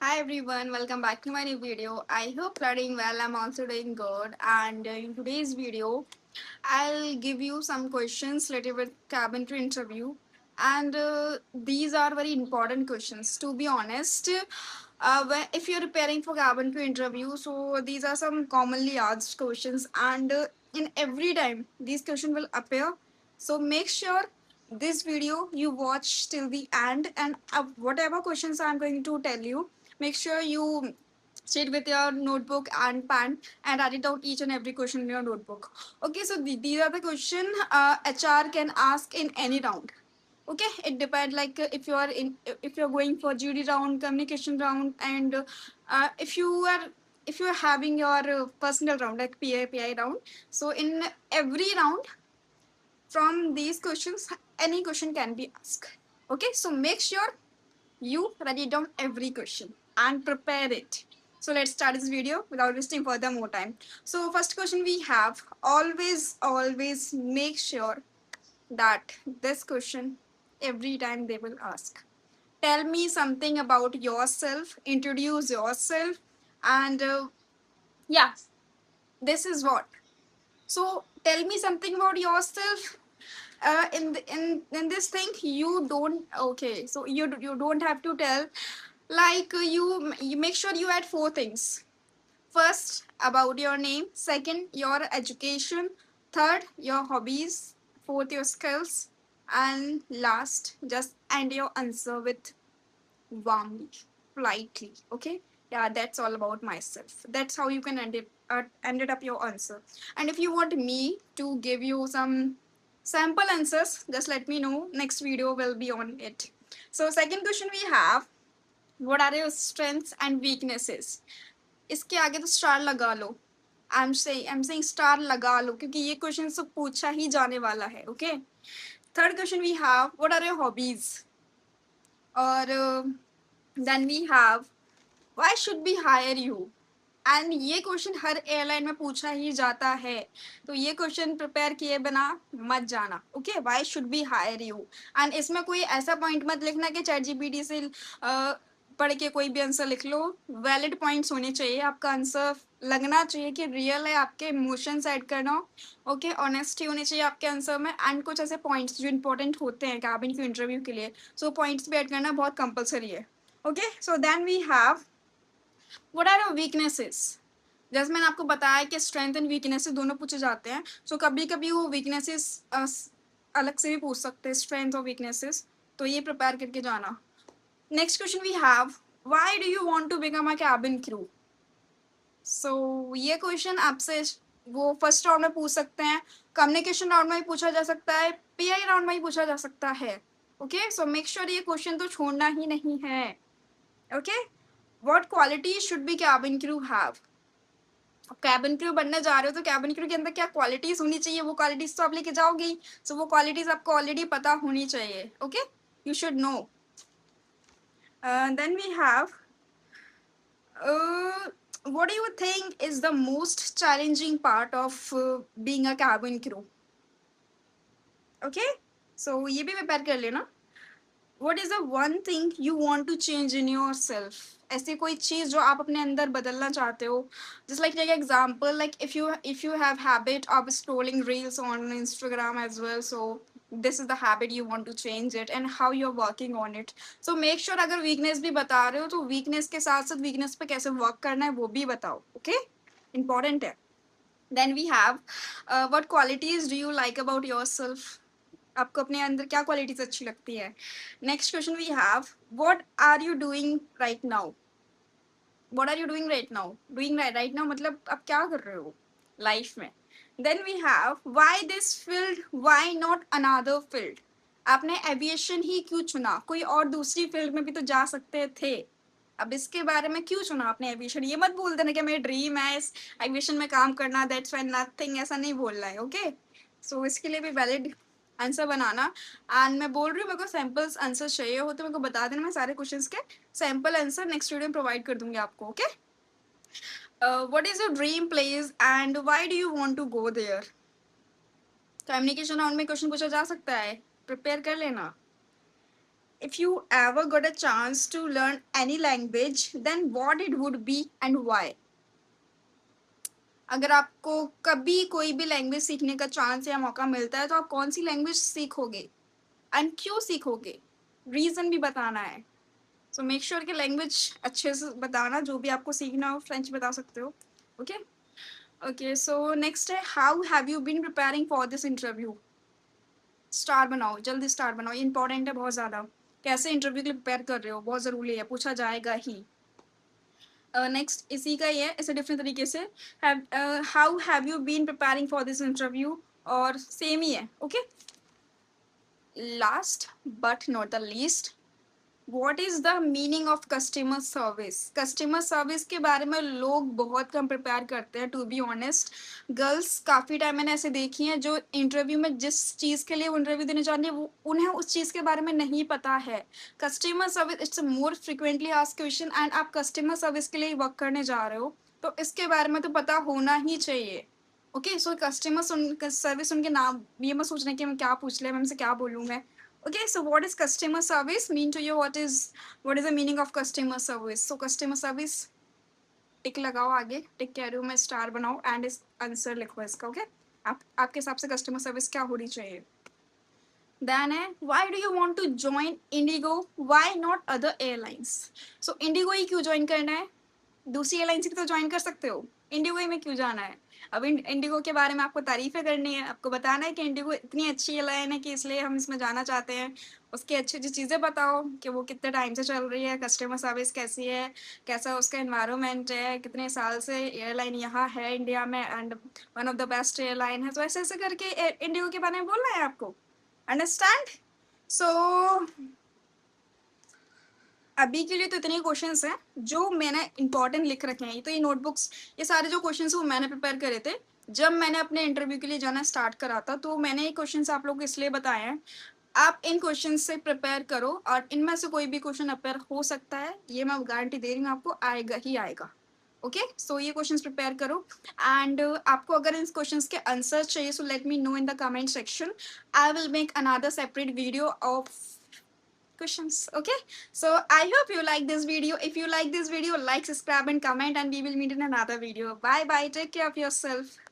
Hi everyone, welcome back to my new video. I hope you're doing well. I'm also doing good. And in today's video, I'll give you some questions related with cabin crew interview. And these are very important questions. To be honest, if you're preparing for cabin crew interview, so these are some commonly asked questions. And in every time, these questions will appear. So make sure this video you watch till the end, and whatever questions I'm going to tell you, make sure you sit with your notebook and pen and write it down each and every question in your notebook. Okay, so these are the question HR can ask in any round. Okay, it depends, like if you're going for jury round, communication round, and if you are if you are having your personal round like PI round. So in every round from these questions, any question can be asked. Okay, so make sure you write down every question and prepare it. So let's start this video without wasting further more time. So first question we have, always make sure that this question every time they will ask. Tell me something about yourself, introduce yourself, and yeah, this is what. So tell me something about yourself. In this thing you don't, okay, so you don't have to tell, like you make sure you add four things. First, about your name. Second, your education. Third, your hobbies. Fourth, your skills. And last, just end your answer with warmly, politely. Okay? Yeah, that's all about myself. That's how you can ended up your answer. And if you want me to give you some sample answers, just let me know. Next video will be on it. So second question we have, what are your strengths and weaknesses? इसके आगे तो star लगा लो. I am saying star लगा लो क्योंकि ये question तो पूछा ही जाने वाला है. Okay, third question we have, what are your hobbies. और then we have, why should be hire you. And ये क्वेश्चन हर एयरलाइन में पूछा ही जाता है, तो ये क्वेश्चन प्रिपेयर किए बिना मत जाना. Okay, why should be hire you. And इसमें कोई ऐसा पॉइंट मत लिखना कि चैट जीपीटी से पढ़ के कोई भी आंसर लिख लो. वैलिड पॉइंट्स होने चाहिए, आपका आंसर लगना चाहिए कि रियल है, आपके इमोशंस ऐड करना. ओके, ऑनेस्टी होनी चाहिए आपके आंसर में. एंड कुछ ऐसे पॉइंट्स जो इंपॉर्टेंट होते हैं कैबिन के इंटरव्यू के लिए, सो पॉइंट्स भी ऐड करना बहुत कंपलसरी है. Okay, so then we have, what are your weaknesses. जैसे मैंने आपको बताया कि स्ट्रेंथ एंड वीकनेसेस दोनों पूछे जाते हैं. सो कभी कभी वो वीकनेसेस अलग से भी पूछ सकते हैं, स्ट्रेंथ और वीकनेसेस. तो ये प्रिपेयर करके जाना. Next question we have, why do you want to become a cabin crew. So ये क्वेश्चन आपसे वो फर्स्ट राउंड में पूछ सकते हैं, कम्युनिकेशन राउंड में भी पूछा जा सकता है, पीआई राउंड में भी पूछा जा सकता है. ओके, सो मेक श्योर ये क्वेश्चन तो छोड़ना ही नहीं है. Okay, what quality should be cabin crew have. Cabin crew बनने जा रहे हो तो कैबिन क्रू के अंदर क्या क्वालिटीज होनी चाहिए, वो क्वालिटीज तो आप लेके जाओगे. सो वो क्वालिटीज आपको ऑलरेडी पता होनी चाहिए. Okay, you should know. Then we have, what do you think is the most challenging part of being a cabin crew. Okay, so ये भी prepare कर लेना. What is the one thing you want to change in yourself? ऐसी कोई चीज जो आप अपने अंदर बदलना चाहते हो. Just like take example, like if you have habit of scrolling reels on Instagram as well, so this is the habit you want to change it and how you're working on it. So make sure अगर weakness भी बता रहे हो तो weakness के साथ साथ weakness पे कैसे work करना है वो भी बताओ. Okay, important है. Then we have, what qualities do you like about yourself. आपको अपने अंदर क्या क्वालिटीज अच्छी लगती है. Next question we have, what are you doing right now. What are you doing right now. Doing right now मतलब आप क्या कर रहे हो लाइफ में. Then we have, why this field, why not another field. आपने एविएशन ही क्यों चुना, कोई और दूसरी फील्ड में भी तो जा सकते थे. अब इसके बारे में क्यों चुना आपने एविएशन. ये मत बोल देना कि मेरी ड्रीम है इस एविएशन में काम करना, दैट्स व्हाई नथिंग, ऐसा नहीं बोलना है. ओके, सो इसके लिए भी वैलिड आंसर बनाना. एंड मैं बोल रही हूँ मेरे को सैम्पल्स आंसर चाहिए हो तो मेरे को बता देना, मैं सारे क्वेश्चंस के सैम्पल आंसर नेक्स्ट वीडियो में प्रोवाइड कर दूंगी आपको. Okay, what is your dream place and why do you want to go there. Communication round में क्वेश्चन पूछा जा सकता है, प्रिपेयर कर लेना. If you ever got a chance to learn any language, then what it would be and why? अगर आपको कभी कोई भी लैंग्वेज सीखने का चांस या मौका मिलता है तो आप कौन सी लैंग्वेज सीखोगे एंड क्यों सीखोगे? रीजन भी बताना है. सो मेक श्योर कि लैंग्वेज अच्छे से बताना, जो भी आपको सीखना हो. फ्रेंच बता सकते हो. ओके. ओके, सो नेक्स्ट है, how have you been preparing for this interview? Star बनाओ, जल्दी स्टार बनाओ, इंपॉर्टेंट है बहुत ज़्यादा. कैसे इंटरव्यू के लिए प्रिपेयर कर रहे हो, बहुत ज़रूरी है, पूछा जाएगा ही. नेक्स्ट इसी का ही है, इसे डिफरेंट तरीके से. How have you been preparing for this interview, और सेम ही है. Okay. Last but not the least, what is the meaning of customer service? Customer service के बारे में लोग बहुत कम प्रिपेयर करते हैं, टू बी ऑनेस्ट. गर्ल्स काफ़ी टाइम मैंने ऐसे देखी हैं जो इंटरव्यू में जिस चीज़ के लिए वो इंटरव्यू देने जा रही है वो उन्हें उस चीज़ के बारे में नहीं पता है. Customer service it's a more frequently asked question, and आप कस्टमर सर्विस के लिए वर्क करने जा रहे हो तो इसके बारे में तो पता होना ही चाहिए. ओके. सो कस्टमर सर्विस उनके नाम, ये मत सोचना कि मैं क्या पूछ लिया, मैं हमसे क्या बोलूँ मैं. Okay, so what is customer service mean to you? What is the meaning of customer service? So customer service, टिक लगाओ आगे, टिक कह रही हूँ मैं, स्टार बनाओ एंड इस आंसर लिखो इसका. ओके. आप आपके हिसाब से कस्टमर सर्विस क्या होनी चाहिए? देन है, why do you want to join IndiGo, why not other airlines? So IndiGo ही क्यों ज्वाइन करना है? दूसरी एयरलाइन से भी तो ज्वाइन कर सकते हो, इंडिगो ही में क्यों जाना है? अब इंडिगो के बारे में आपको तारीफें करनी है, आपको बताना है कि इंडिगो इतनी अच्छी एयरलाइन है कि इसलिए हम इसमें जाना चाहते हैं. उसकी अच्छी अच्छी चीज़ें बताओ कि वो कितने टाइम से चल रही है, कस्टमर सर्विस कैसी है, कैसा उसका एनवायरनमेंट है, कितने साल से एयरलाइन यहाँ है इंडिया में and one of the best airline है. तो ऐसे ऐसे करके इंडिगो के बारे में बोलना है आपको. अंडरस्टैंड? सो अभी के लिए तो इतने क्वेश्चंस हैं जो मैंने इंपॉर्टेंट लिख रखे हैं. तो ये नोटबुक्स, ये सारे जो क्वेश्चंस वो मैंने प्रिपेयर करे थे जब मैंने अपने इंटरव्यू के लिए जाना स्टार्ट करा था. तो मैंने ये क्वेश्चंस आप लोगों को इसलिए बताए हैं. आप इन क्वेश्चन से प्रिपेयर करो और इनमें से कोई भी क्वेश्चन अपेयर हो सकता है, ये मैं गारंटी दे रही हूँ आपको, आएगा ही आएगा. ओके. सो ये क्वेश्चंस प्रिपेयर करो एंड आपको अगर इन क्वेश्चंस के आंसर चाहिए so let me know in the comment section. I will make another separate video of questions. Okay, so I hope you like this video. If you like this video, like, subscribe and comment, and we will meet in another video. Bye bye, take care of yourself.